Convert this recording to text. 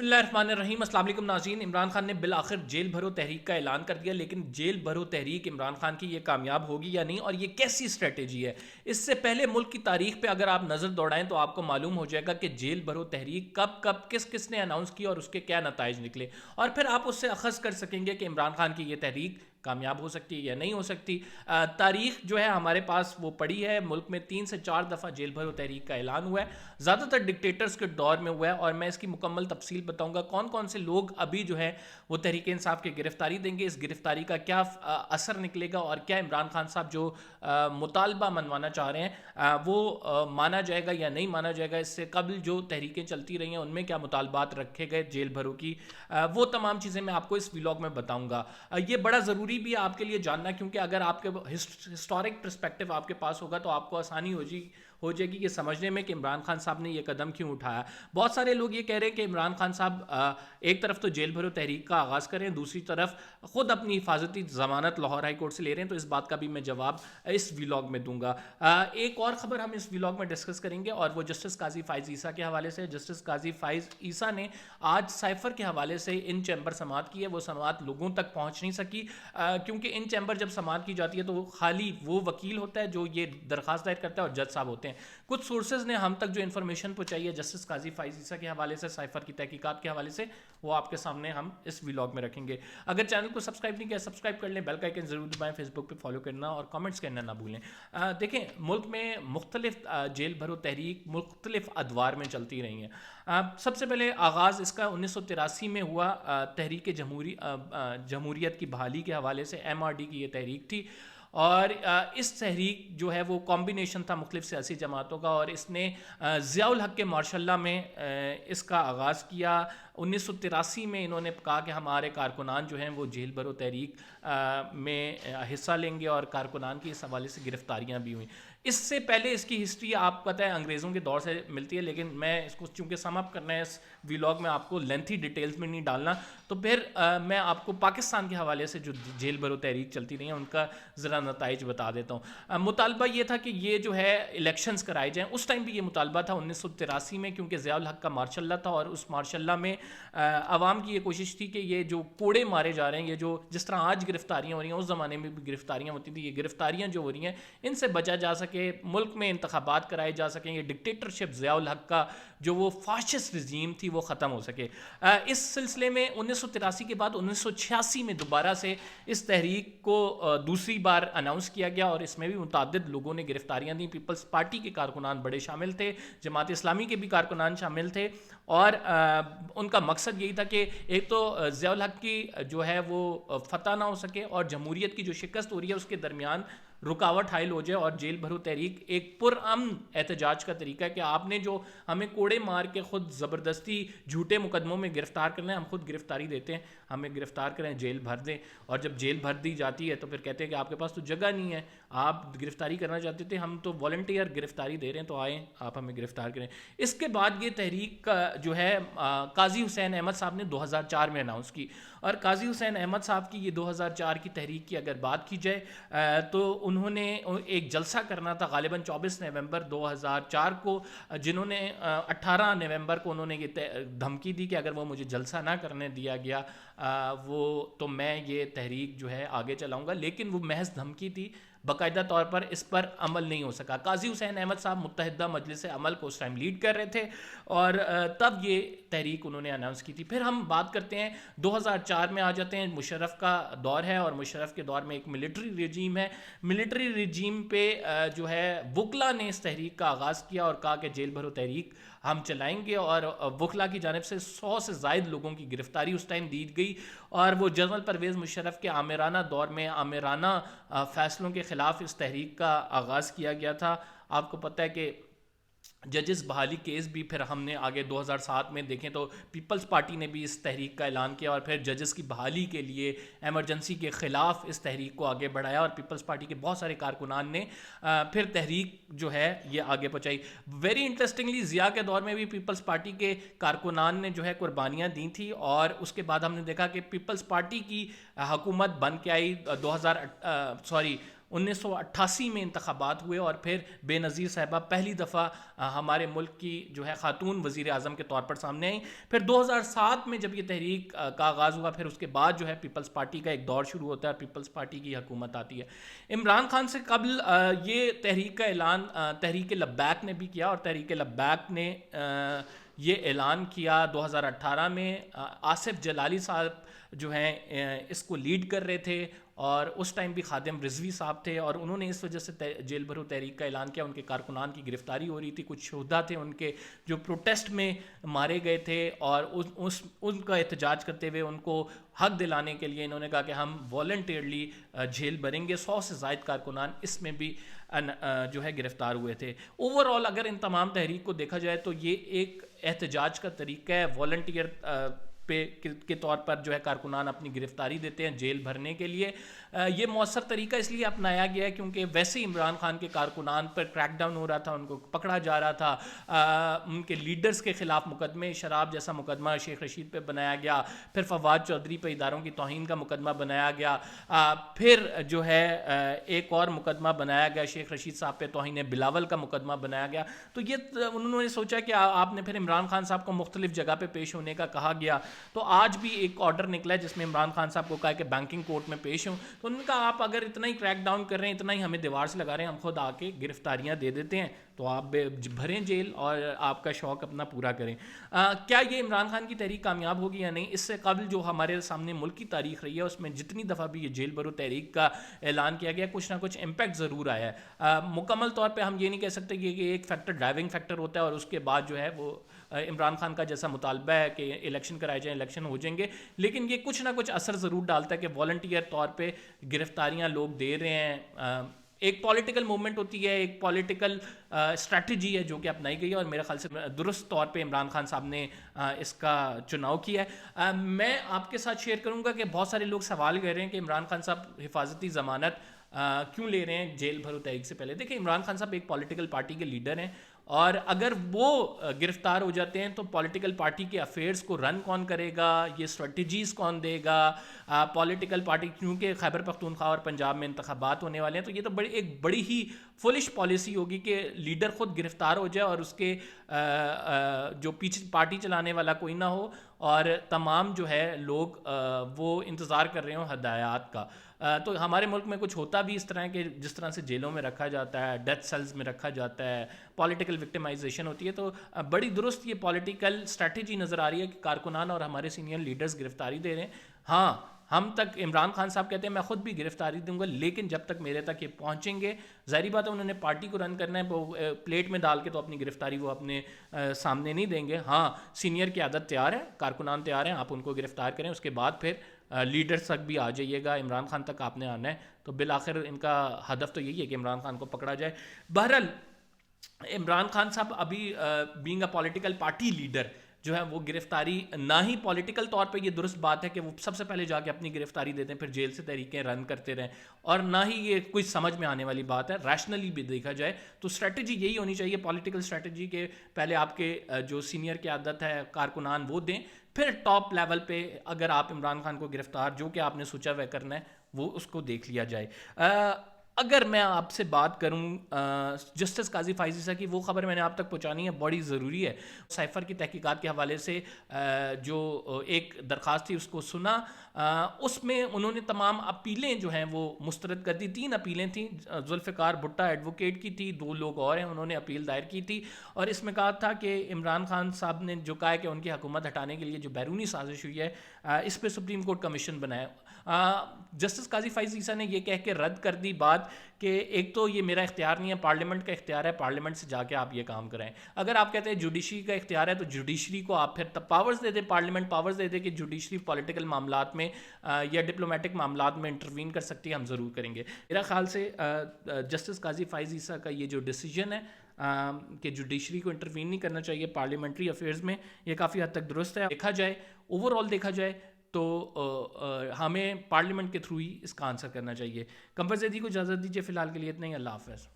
اللہ الرحمن الرحیم۔ السلام علیکم ناظرین۔ عمران خان نے بالآخر جیل بھرو تحریک کا اعلان کر دیا، لیکن جیل بھرو تحریک عمران خان کی یہ کامیاب ہوگی یا نہیں، اور یہ کیسی اسٹریٹجی ہے؟ اس سے پہلے ملک کی تاریخ پہ اگر آپ نظر دوڑائیں تو آپ کو معلوم ہو جائے گا کہ جیل بھرو تحریک کب کس کس نے اناؤنس کی اور اس کے کیا نتائج نکلے، اور پھر آپ اس سے اخذ کر سکیں گے کہ عمران خان کی یہ تحریک کامیاب ہو سکتی ہے یا نہیں ہو سکتی۔ تاریخ جو ہے ہمارے پاس وہ پڑی ہے، ملک میں 3 سے 4 دفعہ جیل بھرو تحریک کا اعلان ہوا ہے، زیادہ تر ڈکٹیٹرز کے دور میں ہوا ہے، اور میں اس کی مکمل تفصیل بتاؤں گا کون کون سے لوگ ابھی جو ہے وہ تحریک انصاف کی گرفتاری دیں گے، اس گرفتاری کا کیا اثر نکلے گا، اور کیا عمران خان صاحب جو مطالبہ منوانا چاہ رہے ہیں وہ مانا جائے گا یا نہیں مانا جائے گا۔ اس سے قبل جو تحریکیں چلتی رہی ہیں ان میں کیا مطالبات رکھے گئے جیل بھرو کی، وہ تمام چیزیں میں آپ کو اس ویلاگ میں بتاؤں گا۔ یہ بڑا ضروری بھی ہے آپ کے لیے جاننا، کیونکہ اگر آپ کے ہسٹورک پرسپیکٹو آپ کے پاس ہوگا تو آپ کو آسانی ہو جائے گی یہ سمجھنے میں کہ عمران خان صاحب نے یہ قدم کیوں اٹھایا۔ بہت سارے لوگ یہ کہہ رہے ہیں کہ عمران خان صاحب ایک طرف تو جیل بھرو تحریک کا آغاز کریں، دوسری طرف خود اپنی حفاظتی ضمانت لاہور ہائی کورٹ سے لے رہے ہیں، تو اس بات کا بھی میں جواب اس ویلاگ میں دوں گا۔ ایک اور خبر ہم اس ویلاگ میں ڈسکس کریں گے، اور وہ جسٹس قاضی فائز عیسیٰ کے حوالے سے۔ جسٹس قاضی فائز عیسیٰ نے آج سائفر کے حوالے سے ان چیمبر سماعت کی ہے، وہ سماعت لوگوں تک پہنچ نہیں سکی، کیونکہ ان چیمبر جب سماعت کی جاتی ہے تو خالی وہ وکیل ہوتا ہے جو یہ درخواست دائر کرتا ہے اور جج صاحب ہوتے ہیں۔ کچھ سورسز نے ہم تک جو انفارمیشن پہنچائی ہے جسٹس قاضی فائز عیسیٰ کے حوالے سے، سائفر کی تحقیقات کے حوالے سے، وہ آپ کے سامنے ہم اس ویلاگ میں رکھیں گے۔ اگر چینل کو سبسکرائب نہیں کیا سبسکرائب کر لیں، بیل کا آئیکن ضرور دبائیں، فیس بک پہ فالو کرنا اور کامنٹس کرنا نہ بھولیں۔ دیکھیں ملک میں مختلف جیل بھرو تحریک مختلف ادوار میں چلتی رہی ہیں۔ سب سے پہلے آغاز اس کا 1983 میں ہوا، تحریک جمہوریت کی بحالی کے حوالے سے MRD کی یہ تحریک تھی، اور اس تحریک جو ہے وہ کمبینیشن تھا مختلف سیاسی جماعتوں کا، اور اس نے ضیاء الحق کے مارشاء اللہ میں اس کا آغاز کیا۔ 1983 میں انہوں نے کہا کہ ہمارے کارکنان جو ہیں وہ جیل بھرو تحریک میں حصہ لیں گے، اور کارکنان کی اس حوالے سے گرفتاریاں بھی ہوئیں۔ اس سے پہلے اس کی ہسٹری آپ پتہ ہے انگریزوں کے دور سے ملتی ہے، لیکن میں اس کو چونکہ سم اپ کرنا ہے اس ویلاگ میں، آپ کو لینتھی ڈیٹیلز میں نہیں ڈالنا، تو پھر میں آپ کو پاکستان کے حوالے سے جو جیل بھرو تحریک چلتی رہی ہیں ان کا ذرا نتائج بتا دیتا ہوں۔ مطالبہ یہ تھا کہ یہ جو ہے الیکشنز کرائے جائیں، اس ٹائم بھی یہ مطالبہ تھا 1983 میں، کیونکہ ضیاء الحق کا مارشاء اللہ تھا، اور اس مارشاء اللہ میں عوام کی یہ کوشش تھی کہ یہ جو کوڑے مارے جا رہے ہیں، یہ جو جس طرح آج گرفتاریاں ہو رہی ہیں اس زمانے میں بھی گرفتاریاں ہوتی تھیں، یہ گرفتاریاں جو ہو رہی ہیں ان سے بچا جا سکے، ملک میں انتخابات کرائے جا سکیں، یہ ڈکٹیٹرشپ ضیاء الحق کا جو وہ فاشسٹ رژیم تھی وہ ختم ہو سکے۔ اس سلسلے میں 1983 کے بعد 1986 میں دوبارہ سے اس تحریک کو دوسری بار اناؤنس کیا گیا، اور اس میں بھی متعدد لوگوں نے گرفتاریاں دیں۔ پیپلز پارٹی کے کارکنان بڑے شامل تھے، جماعت اسلامی کے بھی کارکنان شامل تھے، اور ان کا مقصد یہی تھا کہ ایک تو ضیاء الحق کی جو ہے وہ فتح نہ ہو سکے، اور جمہوریت کی جو شکست ہو رہی ہے اس کے درمیان رکاوٹ حائل ہو جائے، اور جیل بھرو تحریک ایک پرامن احتجاج کا طریقہ ہے کہ آپ نے جو ہمیں کوڑے مار کے خود زبردستی جھوٹے مقدموں میں گرفتار کرنا ہے، ہم خود گرفتاری دیتے ہیں، ہمیں گرفتار کریں، جیل بھر دیں، اور جب جیل بھر دی جاتی ہے تو پھر کہتے ہیں کہ آپ کے پاس تو جگہ نہیں ہے، آپ گرفتاری کرنا چاہتے تھے، ہم تو والنٹیئر گرفتاری دے رہے ہیں، تو آئیں آپ ہمیں گرفتار کریں۔ اس کے بعد یہ تحریک جو ہے قاضی حسین احمد صاحب نے 2004 میں اناؤنس کی، اور قاضی حسین احمد صاحب کی یہ 2004 کی تحریک کی اگر بات کی جائے تو انہوں نے ایک جلسہ کرنا تھا غالباً 24 نومبر 2004 کو، جنہوں نے 18 نومبر کو انہوں نے یہ دھمکی دی کہ اگر وہ مجھے جلسہ نہ کرنے دیا گیا تو میں یہ تحریک جو ہے آگے چلاؤں گا، لیکن وہ محض دھمکی تھی، باقاعدہ طور پر اس پر عمل نہیں ہو سکا۔ قاضی حسین احمد صاحب متحدہ مجلس عمل کو اس ٹائم لیڈ کر رہے تھے، اور تب یہ تحریک انہوں نے اناؤنس کی تھی۔ پھر ہم بات کرتے ہیں 2004 میں آ جاتے ہیں، مشرف کا دور ہے، اور مشرف کے دور میں ایک ملٹری رجیم ہے۔ ملٹری رجیم پہ جو ہے وکلا نے اس تحریک کا آغاز کیا اور کہا کہ جیل بھرو تحریک ہم چلائیں گے، اور وکلا کی جانب سے 100 سے زائد لوگوں کی گرفتاری اس ٹائم دی گئی، اور وہ جنرل پرویز مشرف کے آمرانہ دور میں آمرانہ فیصلوں کے خلاف اس تحریک کا آغاز کیا گیا تھا۔ آپ کو پتہ ہے کہ ججز بحالی کیس بھی پھر ہم نے آگے 2007 میں دیکھیں تو پیپلز پارٹی نے بھی اس تحریک کا اعلان کیا، اور پھر ججز کی بحالی کے لیے ایمرجنسی کے خلاف اس تحریک کو آگے بڑھایا، اور پیپلز پارٹی کے بہت سارے کارکنان نے پھر تحریک جو ہے یہ آگے پہنچائی۔ ویری انٹرسٹنگلی ضیاء کے دور میں بھی پیپلز پارٹی کے کارکنان نے جو ہے قربانیاں دی تھیں، اور اس کے بعد ہم نے دیکھا کہ پیپلز پارٹی کی حکومت بن کے آئی 1988 میں انتخابات ہوئے اور پھر بے نظیر صاحبہ پہلی دفعہ ہمارے ملک کی جو ہے خاتون وزیر اعظم کے طور پر سامنے آئیں. پھر 2007 میں جب یہ تحریک کا آغاز ہوا پھر اس کے بعد جو ہے پیپلز پارٹی کا ایک دور شروع ہوتا ہے, پیپلز پارٹی کی حکومت آتی ہے. عمران خان سے قبل یہ تحریک کا اعلان تحریک لبیک نے بھی کیا, اور تحریک لبیک نے یہ اعلان کیا 2018 میں. آصف جلالی صاحب جو ہیں اس کو لیڈ کر رہے تھے, اور اس ٹائم بھی خادم رضوی صاحب تھے, اور انہوں نے اس وجہ سے جیل بھرو تحریک کا اعلان کیا. ان کے کارکنان کی گرفتاری ہو رہی تھی, کچھ شہدا تھے ان کے جو پروٹیسٹ میں مارے گئے تھے, اور ان کا احتجاج کرتے ہوئے ان کو حق دلانے کے لیے انہوں نے کہا کہ ہم والنٹیئرلی جیل بھریں گے. 100 سے زائد کارکنان اس میں بھی جو ہے گرفتار ہوئے تھے. اوور آل اگر ان تمام تحریک کو دیکھا جائے تو یہ ایک احتجاج کا طریقہ ہے, والنٹیئر کے طور پر جو ہے کارکنان اپنی گرفتاری دیتے ہیں جیل بھرنے کے لیے. یہ مؤثر طریقہ اس لیے اپنایا گیا ہے کیونکہ ویسے ہی عمران خان کے کارکنان پر کریک ڈاؤن ہو رہا تھا, ان کو پکڑا جا رہا تھا, ان کے لیڈرز کے خلاف مقدمے, شراب جیسا مقدمہ شیخ رشید پہ بنایا گیا, پھر فواد چودھری پہ اداروں کی توہین کا مقدمہ بنایا گیا, پھر جو ہے ایک اور مقدمہ بنایا گیا شیخ رشید صاحب پہ توہین بلاول کا مقدمہ بنایا گیا. تو یہ انہوں نے سوچا کہ آپ نے پھر عمران خان صاحب کو مختلف جگہ پہ پیش ہونے کا کہا گیا, تو آج بھی ایک آرڈر نکلا ہے جس میں عمران خان صاحب کو کہا کہ بینکنگ کورٹ میں پیش ہوں. تو انہوں نے کہا آپ اگر اتنا ہی کریک ڈاؤن کر رہے ہیں, اتنا ہی ہمیں دیوار سے لگا رہے ہیں, ہم خود آ کے گرفتاریاں دے دیتے ہیں, تو آپ بھریں جیل اور آپ کا شوق اپنا پورا کریں. کیا یہ عمران خان کی تحریک کامیاب ہوگی یا نہیں؟ اس سے قبل جو ہمارے سامنے ملک کی تاریخ رہی ہے اس میں جتنی دفعہ بھی یہ جیل بھرو تحریک کا اعلان کیا گیا کچھ نہ کچھ امپیکٹ ضرور آیا ہے. مکمل طور پہ ہم یہ نہیں کہہ سکتے کہ یہ ایک فیکٹر ڈرائیونگ فیکٹر ہوتا ہے اور اس کے بعد جو ہے وہ عمران خان کا جیسا مطالبہ ہے کہ الیکشن کرائے جائیں, الیکشن ہو جائیں گے, لیکن یہ کچھ نہ کچھ اثر ضرور ڈالتا ہے کہ والنٹیئر طور پہ گرفتاریاں لوگ دے رہے ہیں. ایک پولیٹیکل موومنٹ ہوتی ہے, ایک پولیٹیکل اسٹریٹجی ہے جو کہ اپنائی گئی ہے, اور میرے خیال سے درست طور پہ عمران خان صاحب نے اس کا چناؤ کیا ہے. میں آپ کے ساتھ شیئر کروں گا کہ بہت سارے لوگ سوال کر رہے ہیں کہ عمران خان صاحب حفاظتی ضمانت کیوں لے رہے ہیں جیل بھرو تحریک سے پہلے. دیکھیں عمران خان صاحب ایک پولیٹیکل پارٹی کے لیڈر ہیں, اور اگر وہ گرفتار ہو جاتے ہیں تو پولیٹیکل پارٹی کے افیئرز کو رن کون کرے گا, یہ اسٹریٹجیز کون دے گا. پولیٹیکل پارٹی کیونکہ خیبر پختونخوا اور پنجاب میں انتخابات ہونے والے ہیں, تو یہ تو ایک بڑی ہی فولش پالیسی ہوگی کہ لیڈر خود گرفتار ہو جائے اور اس کے جو پیچھے پارٹی چلانے والا کوئی نہ ہو, اور تمام جو ہے لوگ وہ انتظار کر رہے ہوں ہدایات کا. تو ہمارے ملک میں کچھ ہوتا بھی اس طرح کہ جس طرح سے جیلوں میں رکھا جاتا ہے, ڈیتھ سیلز میں رکھا جاتا ہے, پولیٹیکل وکٹمائزیشن ہوتی ہے. تو بڑی درست یہ پولیٹیکل اسٹریٹجی نظر آ رہی ہے کہ کارکنان اور ہمارے سینئر لیڈرز گرفتاری دے رہے ہیں. ہاں ہم تک عمران خان صاحب کہتے ہیں میں خود بھی گرفتاری دوں گا, لیکن جب تک میرے تک یہ پہنچیں گے, ظاہری بات ہے انہوں نے پارٹی کو رن کرنا ہے, وہ پلیٹ میں ڈال کے تو اپنی گرفتاری وہ اپنے سامنے نہیں دیں گے. ہاں سینئر کی عادت تیار ہے, کارکنان تیار ہیں, آپ ان کو گرفتار کریں, اس کے بعد پھر لیڈرز تک بھی آ جائیے گا, عمران خان تک آپ نے آنا ہے. تو بالآخر ان کا ہدف تو یہی ہے کہ عمران خان کو پکڑا جائے. بہرحال عمران خان صاحب ابھی being a political party leader جو ہے وہ گرفتاری نہ ہی پولیٹیکل طور پہ یہ درست بات ہے کہ وہ سب سے پہلے جا کے اپنی گرفتاری دیتے ہیں, پھر جیل سے تحریکیں رن کرتے رہیں, اور نہ ہی یہ کوئی سمجھ میں آنے والی بات ہے. ریشنلی بھی دیکھا جائے تو اسٹریٹجی یہی ہونی چاہیے پولیٹیکل اسٹریٹجی کہ پہلے آپ کے جو سینئر کی عادت ہے کارکنان وہ دیں, پھر ٹاپ لیول پہ اگر آپ عمران خان کو گرفتار جو کہ آپ نے سوچا ہوا کرنا ہے وہ اس کو دیکھ لیا جائے. اگر میں آپ سے بات کروں جسٹس قاضی فائز عیسیٰ کی, وہ خبر میں نے آپ تک پہنچانی ہے, بڑی ضروری ہے. سائفر کی تحقیقات کے حوالے سے جو ایک درخواست تھی اس کو سنا, اس میں انہوں نے تمام اپیلیں جو ہیں وہ مسترد کر دی. 3 اپیلیں تھیں, ذوالفقار بھٹہ ایڈوکیٹ کی تھی, 2 لوگ اور ہیں انہوں نے اپیل دائر کی تھی, اور اس میں کہا تھا کہ عمران خان صاحب نے جو کہا ہے کہ ان کی حکومت ہٹانے کے لیے جو بیرونی سازش ہوئی ہے اس پہ سپریم کورٹ کمیشن بنایا. جسٹس قاضی فائز عیسیٰ نے یہ کہہ کے رد کر دی بات کہ ایک تو یہ میرا اختیار نہیں ہے, پارلیمنٹ کا اختیار ہے, پارلیمنٹ سے جا کے آپ یہ کام کریں. اگر آپ کہتے ہیں جوڈیشری کا اختیار ہے تو جوڈیشری کو آپ پھر پاورز دے دیں, پارلیمنٹ پاورز دے دے کہ جوڈیشری پولیٹیکل معاملات میں یا ڈپلومیٹک معاملات میں انٹروین کر سکتی ہے, ہم ضرور کریں گے. میرا خیال سے جسٹس قاضی فائز عیسیٰ کا یہ جو ڈیسیجن ہے کہ جوڈیشری کو انٹروین نہیں کرنا چاہیے پارلیمنٹری افیئرز میں, یہ کافی حد تک درست ہے. دیکھا جائے اوور آل دیکھا جائے تو ہمیں پارلیمنٹ کے تھرو ہی اس کا آنسر کرنا چاہیے. قمر زیدی کو اجازت دیجیے فی الحال کے لیے اتنا ہی. اللہ حافظ.